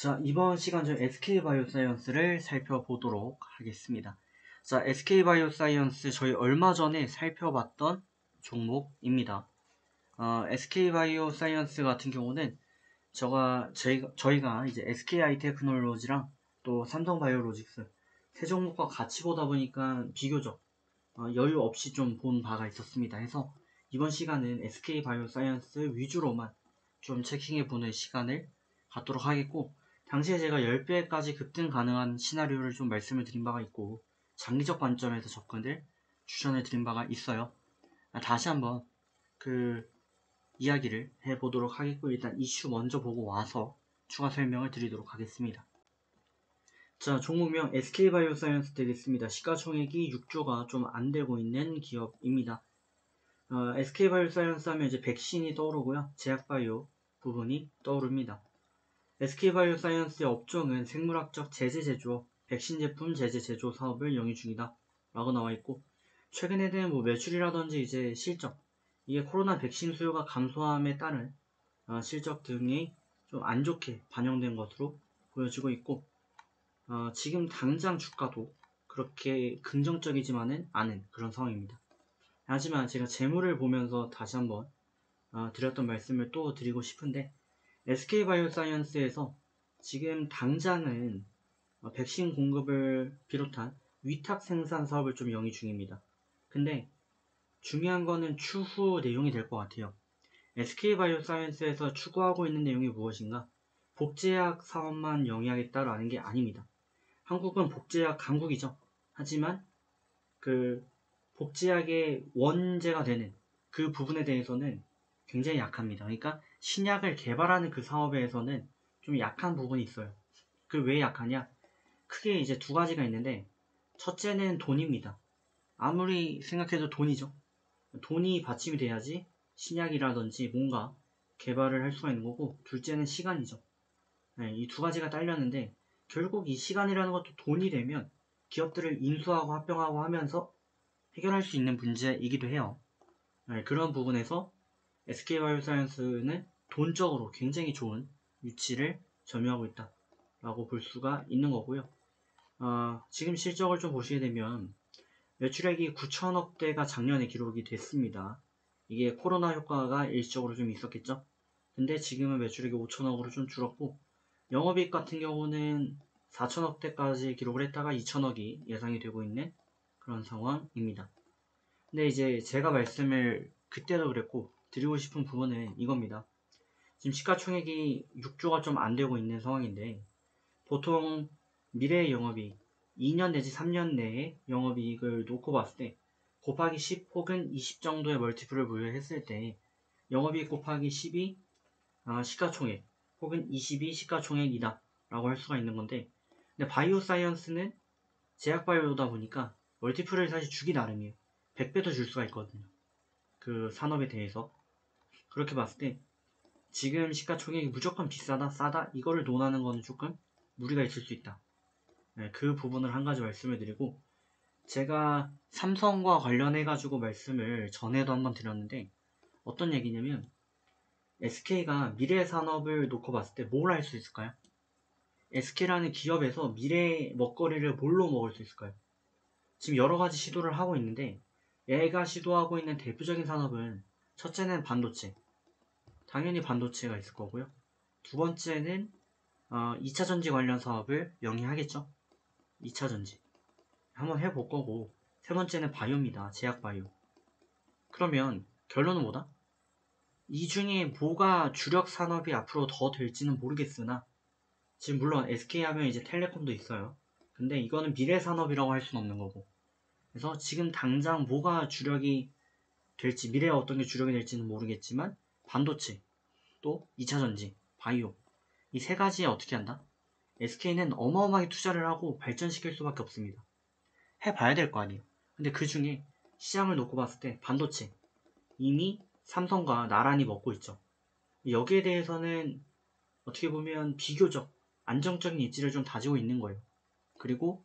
자, 이번 시간 중 SK바이오사이언스를 살펴보도록 하겠습니다. 자, SK바이오사이언스 저희 얼마 전에 살펴봤던 종목입니다. SK바이오사이언스 같은 경우는 저희가 이제 SK하이테크놀로지랑 또 삼성바이오로직스 세 종목과 같이 보다 보니까 비교적 여유 없이 좀 본 바가 있었습니다. 해서 이번 시간은 SK바이오사이언스 위주로만 좀 체킹해보는 시간을 갖도록 하겠고, 당시에 제가 10배까지 급등 가능한 시나리오를 좀 말씀을 드린 바가 있고, 장기적 관점에서 접근을 추천을 드린 바가 있어요. 다시 한번 그 이야기를 해보도록 하겠고, 일단 이슈 먼저 보고 와서 추가 설명을 드리도록 하겠습니다. 자, 종목명 SK바이오사이언스 되겠습니다. 시가총액이 6조가 좀 안되고 있는 기업입니다. SK바이오사이언스 하면 이제 백신이 떠오르고요. 제약바이오 부분이 떠오릅니다. SK바이오사이언스의 업종은 생물학적 제제 제조업, 백신 제품 제제 제조 사업을 영위 중이다 라고 나와있고, 최근에는 매출이라든지 이제 실적, 이게 코로나 백신 수요가 감소함에 따른 실적 등이 좀 안 좋게 반영된 것으로 보여지고 있고, 지금 당장 주가도 그렇게 긍정적이지만은 않은 그런 상황입니다. 하지만 제가 재물을 보면서 다시 한번 드렸던 말씀을 또 드리고 싶은데, SK바이오사이언스에서 지금 당장은 백신 공급을 비롯한 위탁 생산 사업을 좀 영위 중입니다. 근데 중요한 거는 추후 내용이 될 것 같아요. SK바이오사이언스에서 추구하고 있는 내용이 무엇인가? 복제약 사업만 영위하겠다라는 게 아닙니다. 한국은 복제약 강국이죠. 하지만 그 복제약의 원재가 되는 그 부분에 대해서는 굉장히 약합니다. 그러니까 신약을 개발하는 그 사업에서는 좀 약한 부분이 있어요. 그 왜 약하냐? 크게 이제 두 가지가 있는데, 첫째는 돈입니다. 아무리 생각해도 돈이죠. 돈이 받침이 돼야지 신약이라든지 뭔가 개발을 할 수가 있는 거고, 둘째는 시간이죠. 이 두 가지가 딸렸는데, 결국 이 시간이라는 것도 돈이 되면 기업들을 인수하고 합병하고 하면서 해결할 수 있는 문제이기도 해요. 그런 부분에서 SK바이오사이언스는 돈적으로 굉장히 좋은 위치를 점유하고 있다 라고 볼 수가 있는 거고요. 지금 실적을 좀 보시게 되면 매출액이 9천억대가 작년에 기록이 됐습니다. 이게 코로나 효과가 일시적으로 좀 있었겠죠. 근데 지금은 매출액이 5천억으로 좀 줄었고, 영업이익 같은 경우는 4천억대까지 기록을 했다가 2천억이 예상이 되고 있는 그런 상황입니다. 근데 이제 제가 말씀을 그때도 그랬고 드리고 싶은 부분은 이겁니다. 지금 시가총액이 6조가 좀 안되고 있는 상황인데, 보통 미래의 영업이익 2년 내지 3년 내에 영업이익을 놓고 봤을 때 곱하기 10 혹은 20 정도의 멀티플을 부여했을 때 영업이익 곱하기 10이 시가총액 혹은 20이 시가총액이다 라고 할 수가 있는 건데, 근데 바이오사이언스는 제약바이오다 보니까 멀티플을 사실 주기 나름이에요. 100배 더 줄 수가 있거든요. 그 산업에 대해서. 그렇게 봤을 때 지금 시가총액이 무조건 비싸다 싸다 이거를 논하는 거는 조금 무리가 있을 수 있다. 그 부분을 한 가지 말씀을 드리고, 제가 삼성과 관련해 가지고 말씀을 전에도 한번 드렸는데, 어떤 얘기냐면 SK가 미래 산업을 놓고 봤을 때 뭘 할 수 있을까요? SK라는 기업에서 미래의 먹거리를 뭘로 먹을 수 있을까요? 지금 여러 가지 시도를 하고 있는데, 얘가 시도하고 있는 대표적인 산업은 첫째는 반도체, 당연히 반도체가 있을 거고요. 두 번째는 2차전지 관련 사업을 영위하겠죠. 2차전지 한번 해볼 거고, 세 번째는 바이오입니다. 제약바이오. 그러면 결론은 뭐다? 이 중에 뭐가 주력 산업이 앞으로 더 될지는 모르겠으나, 지금 물론 SK 하면 이제 텔레콤도 있어요. 근데 이거는 미래 산업이라고 할 수는 없는 거고, 그래서 지금 당장 뭐가 주력이 될지, 미래에 어떤 게 주력이 될지는 모르겠지만 반도체, 또 2차전지, 바이오, 이 세 가지에 어떻게 한다? SK는 어마어마하게 투자를 하고 발전시킬 수밖에 없습니다. 해봐야 될 거 아니에요. 근데 그 중에 시장을 놓고 봤을 때 반도체 이미 삼성과 나란히 먹고 있죠. 여기에 대해서는 어떻게 보면 비교적 안정적인 입지를 좀 다지고 있는 거예요. 그리고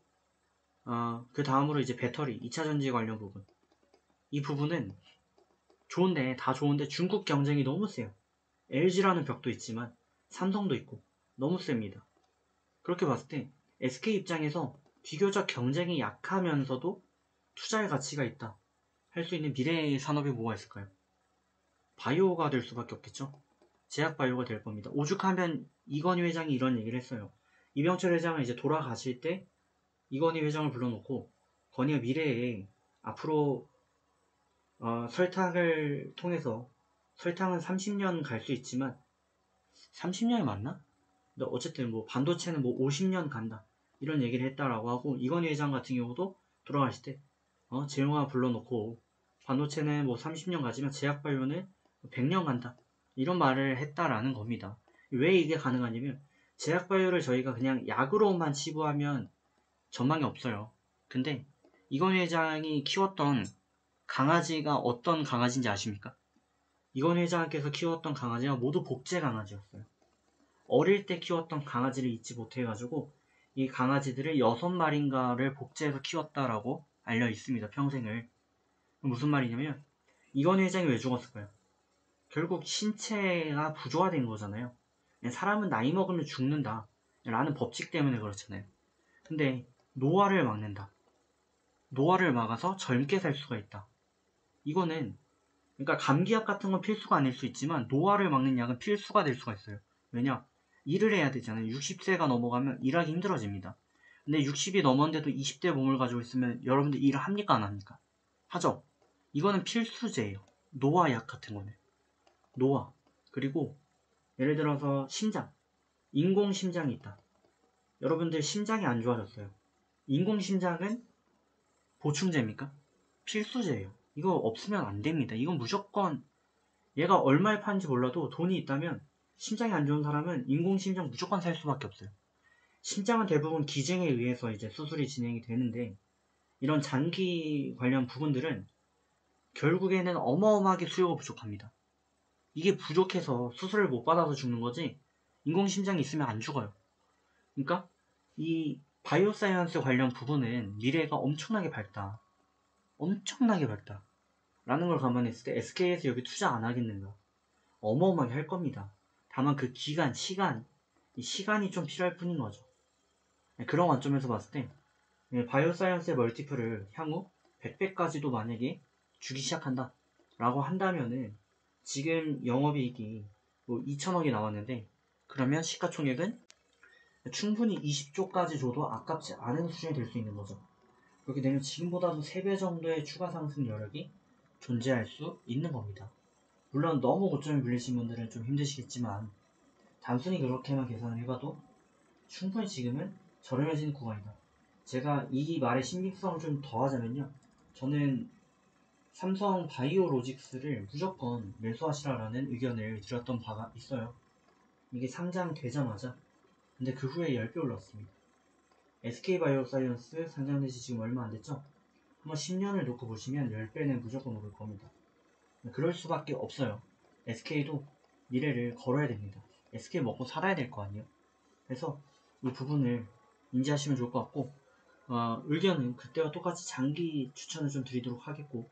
그 다음으로 이제 배터리, 2차전지 관련 부분, 이 부분은 좋은데, 다 좋은데 중국 경쟁이 너무 세요. LG라는 벽도 있지만 삼성도 있고 너무 셉니다. 그렇게 봤을 때 SK 입장에서 비교적 경쟁이 약하면서도 투자의 가치가 있다 할 수 있는 미래의 산업이 뭐가 있을까요? 바이오가 될 수밖에 없겠죠. 제약 바이오가 될 겁니다. 오죽하면 이건희 회장이 이런 얘기를 했어요. 이병철 회장은 이제 돌아가실 때 이건희 회장을 불러놓고 건희가 미래에 앞으로 설탕을 통해서 설탕은 30년 갈 수 있지만 30년이 맞나? 근데 어쨌든 뭐 반도체는 뭐 50년 간다 이런 얘기를 했다라고 하고 이건희 회장 같은 경우도 돌아가실 때 재용아 불러놓고 반도체는 뭐 30년 가지만 제약바이오는 100년 간다 이런 말을 했다라는 겁니다. 왜 이게 가능하냐면 제약바이오를 저희가 그냥 약으로만 치부하면 전망이 없어요. 근데 이건희 회장이 키웠던 강아지가 어떤 강아지인지 아십니까? 이건희 회장께서 키웠던 강아지가 모두 복제 강아지였어요. 어릴 때 키웠던 강아지를 잊지 못해가지고 이 강아지들을 6마리인가를 복제해서 키웠다라고 알려 있습니다. 평생을. 무슨 말이냐면 이건희 회장이 왜 죽었을까요? 결국 신체가 부조화된 거잖아요. 사람은 나이 먹으면 죽는다 라는 법칙 때문에 그렇잖아요. 근데 노화를 막는다. 노화를 막아서 젊게 살 수가 있다. 이거는 그러니까 감기약 같은 건 필수가 아닐 수 있지만 노화를 막는 약은 필수가 될 수가 있어요. 왜냐? 일을 해야 되잖아요. 60세가 넘어가면 일하기 힘들어집니다. 근데 60이 넘었는데도 20대 몸을 가지고 있으면 여러분들 일을 합니까 안 합니까? 하죠. 이거는 필수제예요. 노화약 같은 거는. 노화. 그리고 예를 들어서 심장. 인공심장이 있다. 여러분들 심장이 안 좋아졌어요. 인공심장은 보충제입니까? 필수제예요. 이거 없으면 안 됩니다. 이건 무조건 얘가 얼마에 파는지 몰라도 돈이 있다면 심장이 안 좋은 사람은 인공심장 무조건 살 수밖에 없어요. 심장은 대부분 기증에 의해서 이제 수술이 진행이 되는데 이런 장기 관련 부분들은 결국에는 어마어마하게 수요가 부족합니다. 이게 부족해서 수술을 못 받아서 죽는 거지 인공심장이 있으면 안 죽어요. 그러니까 이 바이오사이언스 관련 부분은 미래가 엄청나게 밝다. 엄청나게 밝다. 라는 걸 감안했을 때 SK에서 여기 투자 안 하겠는가? 어마어마하게 할 겁니다. 다만 그 기간, 이 시간이 좀 필요할 뿐인 거죠. 그런 관점에서 봤을 때 바이오사이언스의 멀티플을 향후 100배까지도 만약에 주기 시작한다 라고 한다면은 지금 영업이익이 뭐 2천억이 나왔는데 그러면 시가총액은 충분히 20조까지 줘도 아깝지 않은 수준이 될 수 있는 거죠. 그렇게 되면 지금보다도 3배 정도의 추가 상승 여력이 존재할 수 있는 겁니다. 물론 너무 고점에 물리신 분들은 좀 힘드시겠지만 단순히 그렇게만 계산을 해봐도 충분히 지금은 저렴해지는 구간이다. 제가 이 말의 신빙성을 좀 더하자면요. 저는 삼성 바이오로직스를 무조건 매수하시라라는 의견을 드렸던 바가 있어요. 이게 상장되자마자 근데 그 후에 10배 올랐습니다. SK바이오사이언스 상장된 지 지금 얼마 안 됐죠? 한번 10년을 놓고 보시면 10배는 무조건 오를 겁니다. 그럴 수밖에 없어요. SK도 미래를 걸어야 됩니다. SK 먹고 살아야 될 거 아니에요. 그래서 이 부분을 인지하시면 좋을 것 같고 의견은 그때와 똑같이 장기 추천을 좀 드리도록 하겠고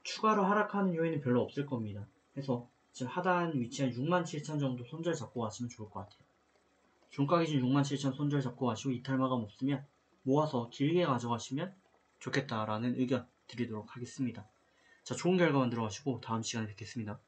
추가로 하락하는 요인은 별로 없을 겁니다. 그래서 지금 하단 위치한 67,000 정도 손절 잡고 가시면 좋을 것 같아요. 종가 기준 67,000 손절 잡고 가시고 이탈 마감 없으면 모아서 길게 가져가시면 좋겠다라는 의견 드리도록 하겠습니다. 자, 좋은 결과 만들어 가시고 다음 시간에 뵙겠습니다.